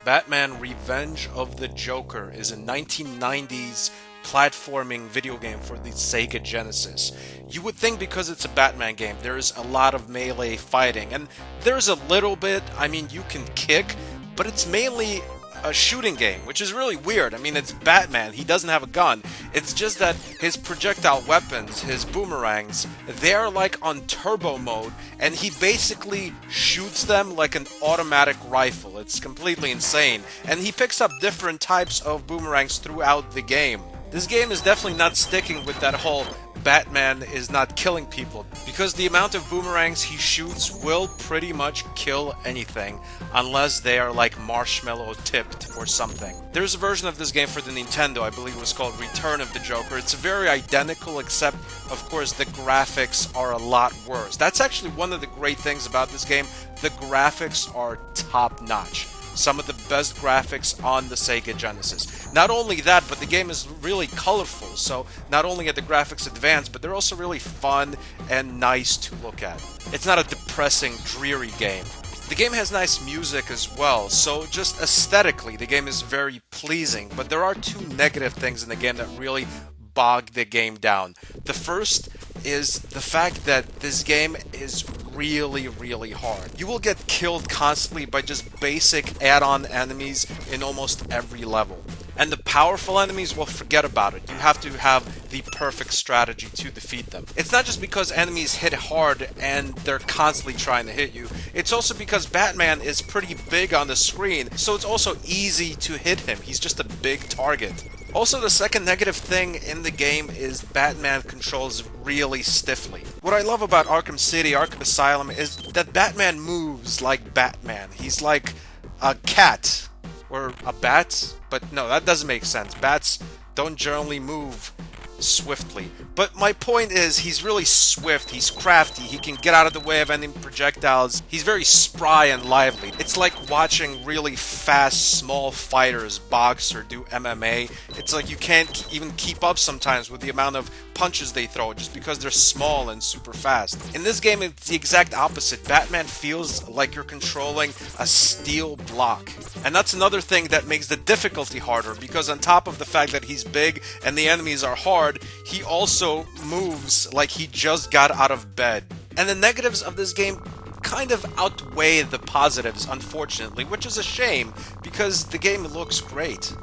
Batman Revenge of the Joker is a 1990s platforming video game for the Sega Genesis. You would think because it's a Batman game, there's a lot of melee fighting, and there's a little bit, you can kick, but it's mainly a shooting game, which is really weird. It's Batman, he doesn't have a gun. It's just that his projectile weapons, his boomerangs, they're like on turbo mode, and he basically shoots them like an automatic rifle. It's completely insane. And he picks up different types of boomerangs throughout the game. This game is definitely not sticking with that whole Batman is not killing people, because the amount of boomerangs he shoots will pretty much kill anything, unless they are like marshmallow tipped or something. There's a version of this game for the Nintendo, I believe it was called Return of the Joker. It's very identical, except of course the graphics are a lot worse. That's actually one of the great things about this game. The graphics are top notch. Some of the best graphics on the Sega Genesis. Not only that, but the game is really colorful, so not only are the graphics advanced, but they're also really fun and nice to look at. It's not a depressing, dreary game. The game has nice music as well, so just aesthetically, the game is very pleasing, but there are two negative things in the game that really bog the game down. The first is the fact that this game is really hard. You will get killed constantly by just basic add-on enemies in almost every level. And the powerful enemies, well, forget about it. You have to have the perfect strategy to defeat them. It's not just because enemies hit hard and they're constantly trying to hit you. It's also because Batman is pretty big on the screen, so it's also easy to hit him. He's just a big target. Also, the second negative thing in the game is Batman controls really stiffly. What I love about Arkham City, Arkham Asylum, is that Batman moves like Batman. He's like a cat. Or a bat? But no, that doesn't make sense. Bats don't generally move swiftly. But my point is, he's really swift, he's crafty, he can get out of the way of any projectiles, he's very spry and lively. It's like watching really fast, small fighters box or do MMA. It's like you can't even keep up sometimes with the amount of punches they throw just because they're small and super fast. In this game, it's the exact opposite. Batman feels like you're controlling a steel block. And that's another thing that makes the difficulty harder, because on top of the fact that he's big and the enemies are hard, he also moves like he just got out of bed. And the negatives of this game kind of outweigh the positives, unfortunately, which is a shame, because the game looks great.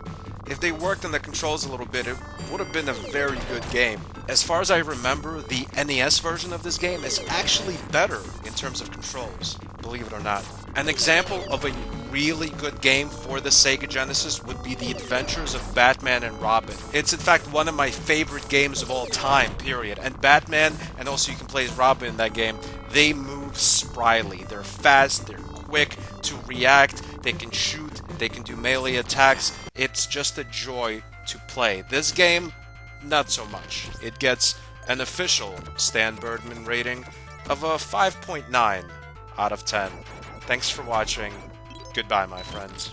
If they worked on the controls a little bit, it would have been a very good game. As far as I remember, the NES version of this game is actually better in terms of controls, believe it or not. An example of a really good game for the Sega Genesis would be The Adventures of Batman and Robin. It's in fact one of my favorite games of all time, period. And Batman, and also you can play as Robin in that game, they move spryly. They're fast, they're quick to react, they can shoot, they can do melee attacks. It's just a joy to play. This game, not so much. It gets an official Stan Birdman rating of a 5.9 out of 10. Thanks for watching. Goodbye, my friends.